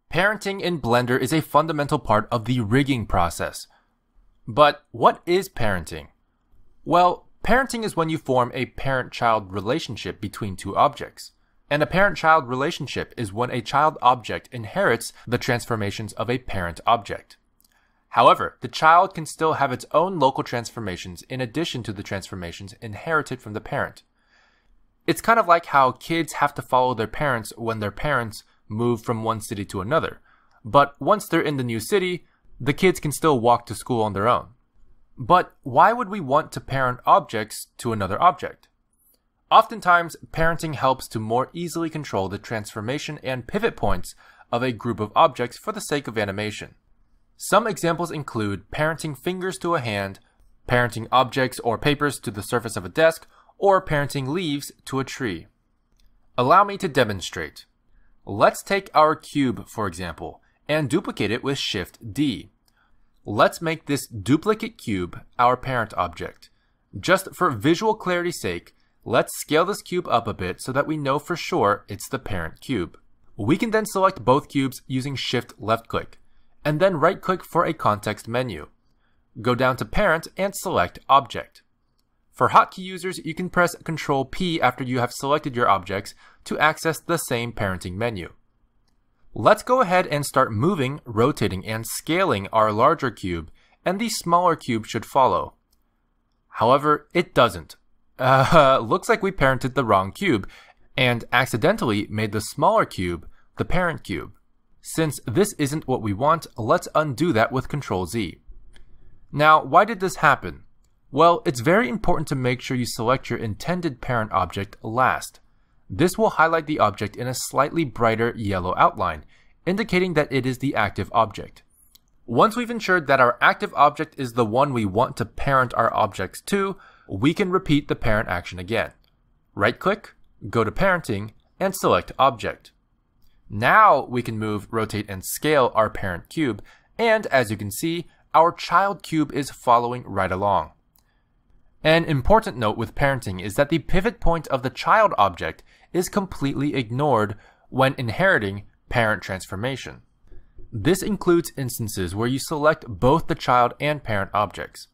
Parenting in Blender is a fundamental part of the rigging process. But what is parenting? Well, parenting is when you form a parent-child relationship between two objects. And a parent-child relationship is when a child object inherits the transformations of a parent object. However, the child can still have its own local transformations in addition to the transformations inherited from the parent. It's kind of like how kids have to follow their parents when their parents move from one city to another. But once they're in the new city, the kids can still walk to school on their own. But why would we want to parent objects to another object? Oftentimes, parenting helps to more easily control the transformation and pivot points of a group of objects for the sake of animation. Some examples include parenting fingers to a hand, parenting objects or papers to the surface of a desk, or parenting leaves to a tree. Allow me to demonstrate. Let's take our cube, for example, and duplicate it with Shift-D. Let's make this duplicate cube our parent object. Just for visual clarity's sake, let's scale this cube up a bit so that we know for sure it's the parent cube. We can then select both cubes using Shift left-click, and then right-click for a context menu. Go down to Parent and select Object. For hotkey users, you can press Ctrl-P after you have selected your objects to access the same parenting menu. Let's go ahead and start moving, rotating, and scaling our larger cube, and the smaller cube should follow. However, it doesn't. Looks like we parented the wrong cube, and accidentally made the smaller cube the parent cube. Since this isn't what we want, let's undo that with Ctrl-Z. Now, why did this happen? Well, it's very important to make sure you select your intended parent object last. This will highlight the object in a slightly brighter yellow outline, indicating that it is the active object. Once we've ensured that our active object is the one we want to parent our objects to, we can repeat the parent action again. Right-click, go to Parenting, and select Object. Now we can move, rotate, and scale our parent cube, and as you can see, our child cube is following right along. An important note with parenting is that the pivot point of the child object is completely ignored when inheriting parent transformation. This includes instances where you select both the child and parent objects.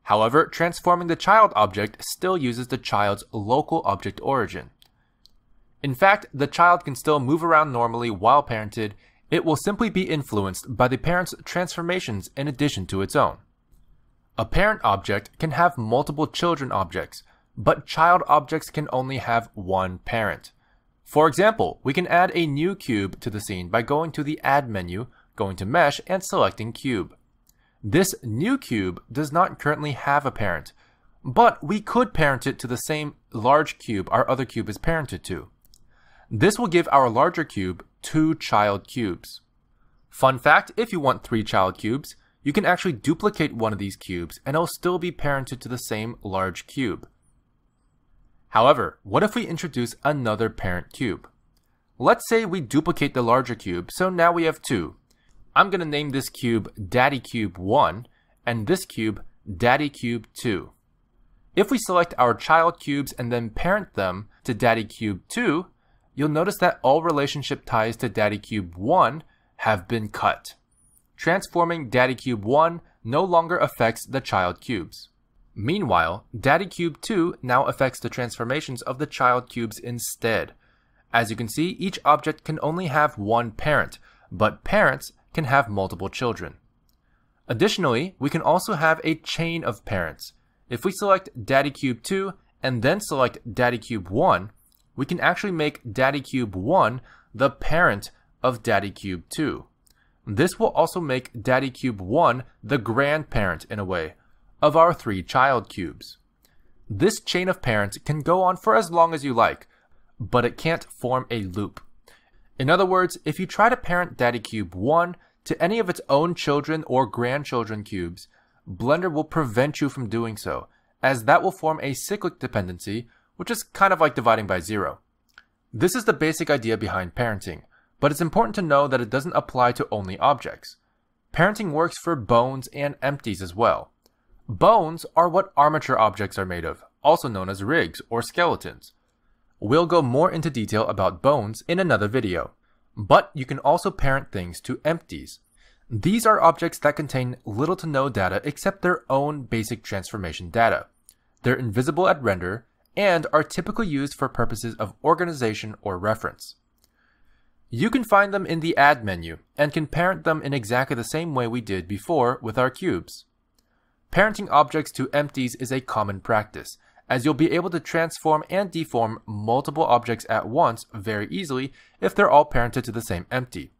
However, transforming the child object still uses the child's local object origin. In fact, the child can still move around normally while parented. It will simply be influenced by the parent's transformations in addition to its own. A parent object can have multiple children objects, but child objects can only have one parent. For example, we can add a new cube to the scene by going to the Add menu, going to Mesh, and selecting Cube. This new cube does not currently have a parent, but we could parent it to the same large cube our other cube is parented to. This will give our larger cube 2 child cubes. Fun fact, if you want 3 child cubes, you can actually duplicate one of these cubes and it'll still be parented to the same large cube. However, what if we introduce another parent cube? Let's say we duplicate the larger cube, so now we have 2. I'm going to name this cube Daddy Cube 1 and this cube Daddy Cube 2. If we select our child cubes and then parent them to Daddy Cube 2, you'll notice that all relationship ties to Daddy Cube 1 have been cut. Transforming Daddy Cube 1 no longer affects the child cubes. Meanwhile, Daddy Cube 2 now affects the transformations of the child cubes instead. As you can see, each object can only have one parent, but parents can have multiple children. Additionally, we can also have a chain of parents. If we select Daddy Cube 2 and then select Daddy Cube 1, we can actually make Daddy Cube 1 the parent of Daddy Cube 2. This will also make Daddy Cube 1 the grandparent, in a way, of our 3 child cubes. This chain of parents can go on for as long as you like, but it can't form a loop. In other words, if you try to parent Daddy Cube 1 to any of its own children or grandchildren cubes, Blender will prevent you from doing so, as that will form a cyclic dependency, which is kind of like dividing by 0. This is the basic idea behind parenting, but it's important to know that it doesn't apply to only objects. Parenting works for bones and empties as well. Bones are what armature objects are made of, also known as rigs or skeletons. We'll go more into detail about bones in another video, but you can also parent things to empties. These are objects that contain little to no data except their own basic transformation data. They're invisible at render and are typically used for purposes of organization or reference. You can find them in the Add menu and can parent them in exactly the same way we did before with our cubes. Parenting objects to empties is a common practice, as you'll be able to transform and deform multiple objects at once very easily if they're all parented to the same empty.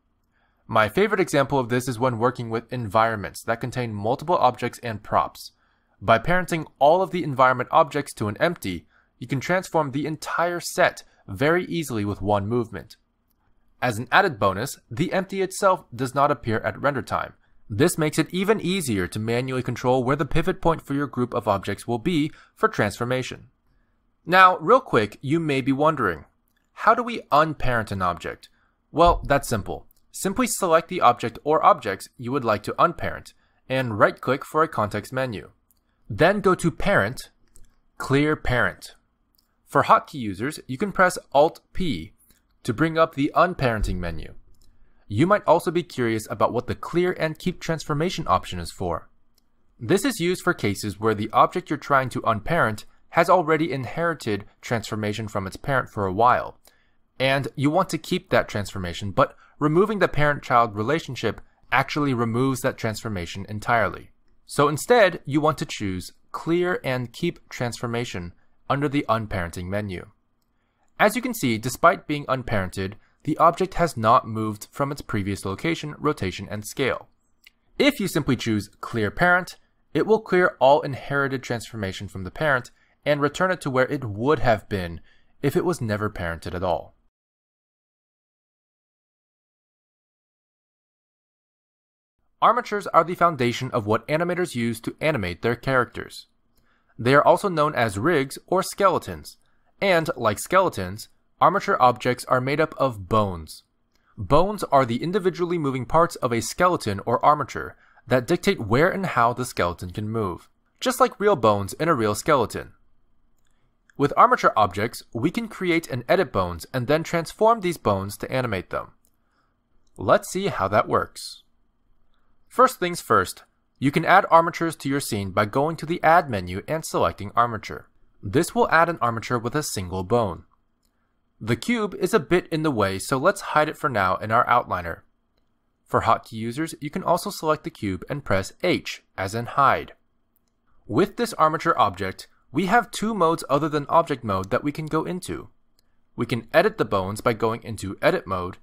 My favorite example of this is when working with environments that contain multiple objects and props. By parenting all of the environment objects to an empty, you can transform the entire set very easily with one movement. As an added bonus, the empty itself does not appear at render time. This makes it even easier to manually control where the pivot point for your group of objects will be for transformation. Now, real quick, you may be wondering, how do we unparent an object? Well, that's simple. Simply select the object or objects you would like to unparent, and right-click for a context menu. Then go to Parent, Clear Parent. For hotkey users, you can press Alt-P to bring up the Unparenting menu. You might also be curious about what the Clear and Keep Transformation option is for. This is used for cases where the object you're trying to unparent has already inherited transformation from its parent for a while, and you want to keep that transformation, but removing the parent-child relationship actually removes that transformation entirely. So instead, you want to choose Clear and Keep Transformation under the Unparenting menu. As you can see, despite being unparented, the object has not moved from its previous location, rotation, and scale. If you simply choose Clear Parent, it will clear all inherited transformation from the parent and return it to where it would have been if it was never parented at all. Armatures are the foundation of what animators use to animate their characters. They are also known as rigs or skeletons, and like skeletons, armature objects are made up of bones. Bones are the individually moving parts of a skeleton or armature that dictate where and how the skeleton can move, just like real bones in a real skeleton. With armature objects, we can create and edit bones and then transform these bones to animate them. Let's see how that works. First things first, you can add armatures to your scene by going to the Add menu and selecting Armature. This will add an armature with a single bone. The cube is a bit in the way, so let's hide it for now in our outliner. For hotkey users, you can also select the cube and press H, as in hide. With this armature object, we have two modes other than object mode that we can go into. We can edit the bones by going into edit mode,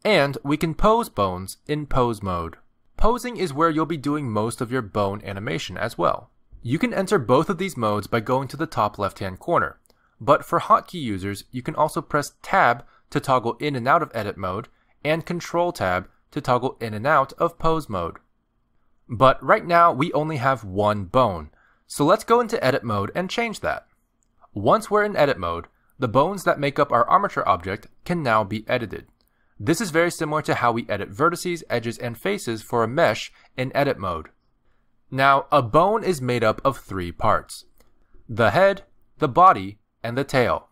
and we can pose bones in pose mode. Posing is where you'll be doing most of your bone animation as well. You can enter both of these modes by going to the top left-hand corner, but for hotkey users, you can also press Tab to toggle in and out of edit mode, and Control Tab to toggle in and out of pose mode. But right now, we only have one bone, so let's go into edit mode and change that. Once we're in edit mode, the bones that make up our armature object can now be edited. This is very similar to how we edit vertices, edges, and faces for a mesh in edit mode. Now, a bone is made up of three parts: the head, the body, and the tail.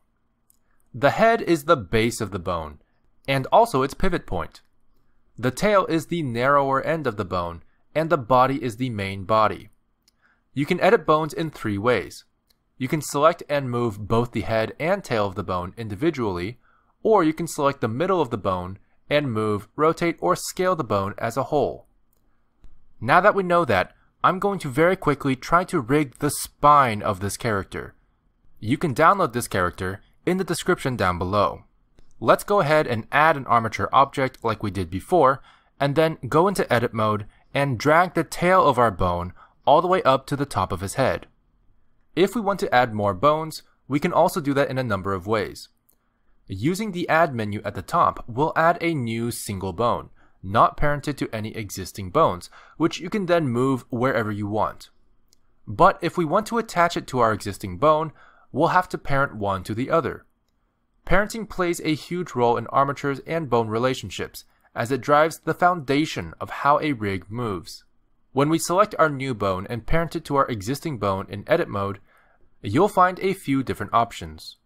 The head is the base of the bone, and also its pivot point. The tail is the narrower end of the bone, and the body is the main body. You can edit bones in three ways. You can select and move both the head and tail of the bone individually, or you can select the middle of the bone and move, rotate, or scale the bone as a whole. Now that we know that, I'm going to very quickly try to rig the spine of this character. You can download this character in the description down below. Let's go ahead and add an armature object like we did before, and then go into edit mode and drag the tail of our bone all the way up to the top of his head. If we want to add more bones, we can also do that in a number of ways. Using the Add menu at the top, we'll add a new single bone, not parented to any existing bones, which you can then move wherever you want. But if we want to attach it to our existing bone, we'll have to parent one to the other. Parenting plays a huge role in armatures and bone relationships, as it drives the foundation of how a rig moves. When we select our new bone and parent it to our existing bone in edit mode, you'll find a few different options: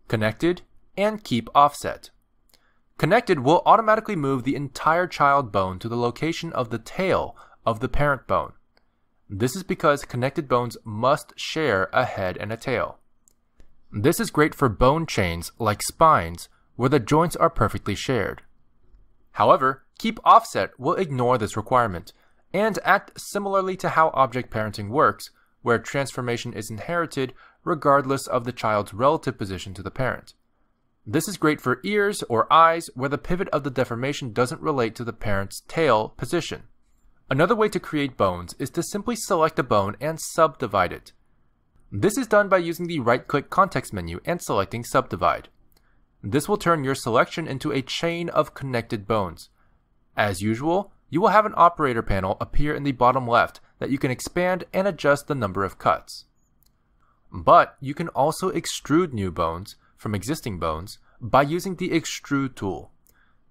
Connected and Keep Offset. Connected will automatically move the entire child bone to the location of the tail of the parent bone. This is because connected bones must share a head and a tail. This is great for bone chains like spines, where the joints are perfectly shared. However, Keep Offset will ignore this requirement and act similarly to how object parenting works, where transformation is inherited regardless of the child's relative position to the parent. This is great for ears or eyes, where the pivot of the deformation doesn't relate to the parent's tail position. Another way to create bones is to simply select a bone and subdivide it. This is done by using the right-click context menu and selecting Subdivide. This will turn your selection into a chain of connected bones. As usual, you will have an operator panel appear in the bottom left that you can expand and adjust the number of cuts. But you can also extrude new bones from existing bones by using the Extrude tool.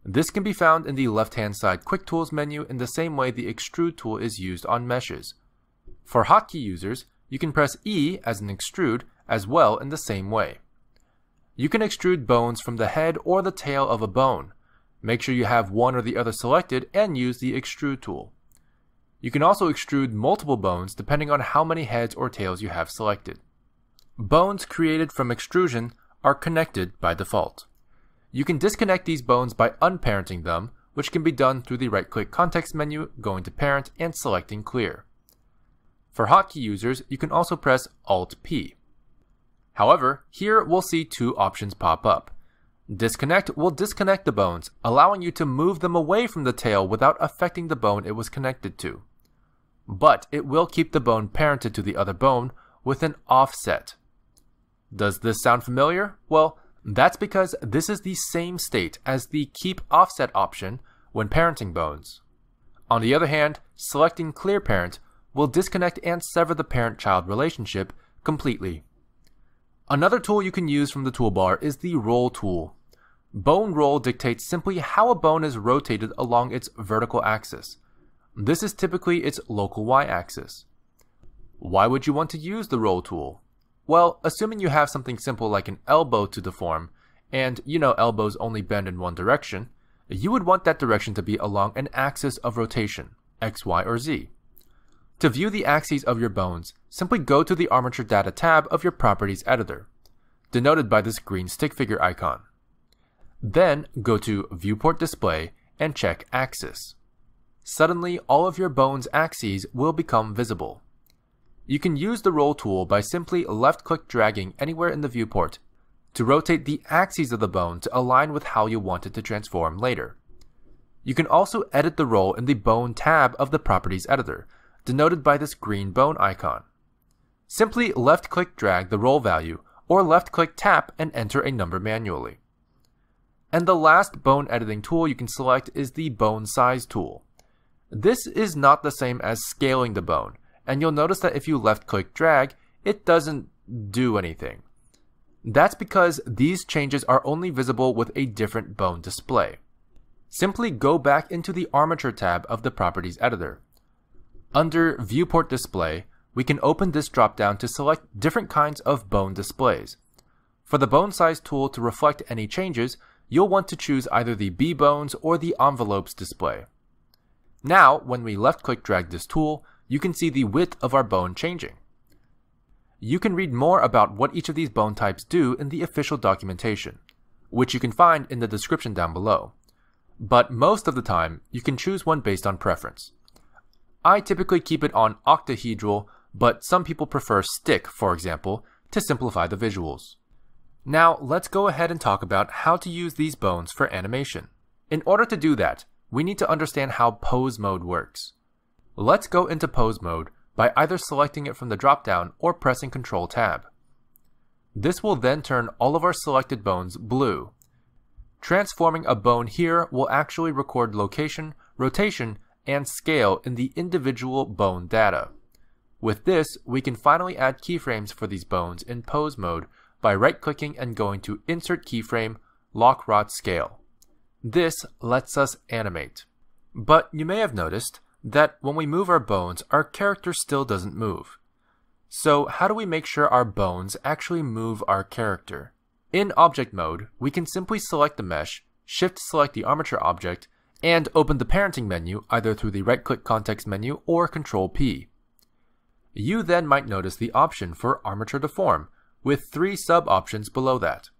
This can be found in the left-hand side Quick Tools menu in the same way the Extrude tool is used on meshes. For hotkey users, you can press E as an extrude as well in the same way. You can extrude bones from the head or the tail of a bone. Make sure you have one or the other selected and use the Extrude tool. You can also extrude multiple bones depending on how many heads or tails you have selected. Bones created from extrusion are connected by default. You can disconnect these bones by unparenting them, which can be done through the right-click context menu, going to Parent, and selecting Clear. For hotkey users, you can also press Alt-P. However, here we'll see two options pop up. Disconnect will disconnect the bones, allowing you to move them away from the tail without affecting the bone it was connected to. But it will keep the bone parented to the other bone with an offset. Does this sound familiar? Well, that's because this is the same state as the Keep Offset option when parenting bones. On the other hand, selecting Clear Parent will disconnect and sever the parent-child relationship completely. Another tool you can use from the toolbar is the Roll tool. Bone roll dictates simply how a bone is rotated along its vertical axis. This is typically its local y-axis. Why would you want to use the Roll tool? Well, assuming you have something simple like an elbow to deform, and you know elbows only bend in one direction, you would want that direction to be along an axis of rotation, X, Y, or Z. To view the axes of your bones, simply go to the Armature Data tab of your Properties editor, denoted by this green stick figure icon. Then go to Viewport Display and check Axis. Suddenly, all of your bone's axes will become visible. You can use the Roll tool by simply left-click dragging anywhere in the viewport to rotate the axes of the bone to align with how you want it to transform later. You can also edit the roll in the Bone tab of the Properties editor, denoted by this green bone icon. Simply left-click drag the roll value, or left-click tap and enter a number manually. And the last bone editing tool you can select is the Bone Size tool. This is not the same as scaling the bone, and you'll notice that if you left-click drag, it doesn't do anything. That's because these changes are only visible with a different bone display. Simply go back into the Armature tab of the Properties editor. Under Viewport Display, we can open this drop-down to select different kinds of bone displays. For the Bone Size tool to reflect any changes, you'll want to choose either the B-bones or the envelopes display. Now, when we left-click drag this tool, you can see the width of our bone changing. You can read more about what each of these bone types do in the official documentation, which you can find in the description down below. But most of the time, you can choose one based on preference. I typically keep it on octahedral, but some people prefer stick, for example, to simplify the visuals. Now, let's go ahead and talk about how to use these bones for animation. In order to do that, we need to understand how pose mode works. Let's go into pose mode by either selecting it from the drop-down or pressing Ctrl Tab. This will then turn all of our selected bones blue. Transforming a bone here will actually record location, rotation, and scale in the individual bone data. With this, we can finally add keyframes for these bones in pose mode by right-clicking and going to Insert Keyframe, Lock Rod Scale. This lets us animate. But you may have noticed, that when we move our bones, our character still doesn't move. So how do we make sure our bones actually move our character? In object mode, we can simply select the mesh, shift select the armature object, and open the parenting menu either through the right-click context menu or Control-P. You then might notice the option for Armature Deform, with 3 sub-options below that.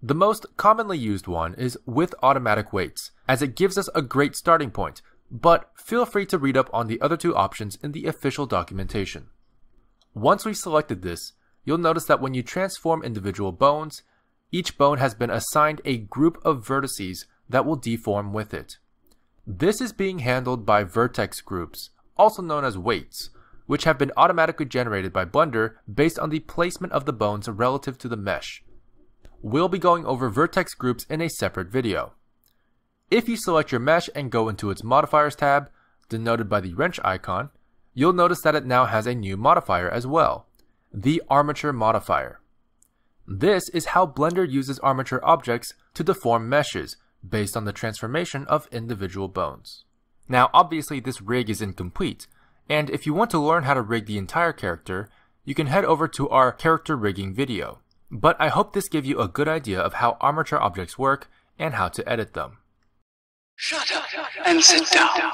The most commonly used one is with automatic weights, as it gives us a great starting point, but feel free to read up on the other 2 options in the official documentation. Once we've selected this, you'll notice that when you transform individual bones, each bone has been assigned a group of vertices that will deform with it. This is being handled by vertex groups, also known as weights, which have been automatically generated by Blender based on the placement of the bones relative to the mesh. We'll be going over vertex groups in a separate video. If you select your mesh and go into its modifiers tab, denoted by the wrench icon, you'll notice that it now has a new modifier as well, the armature modifier. This is how Blender uses armature objects to deform meshes based on the transformation of individual bones. Now obviously this rig is incomplete, and if you want to learn how to rig the entire character, you can head over to our character rigging video. But I hope this gave you a good idea of how armature objects work and how to edit them. Shut up and sit down.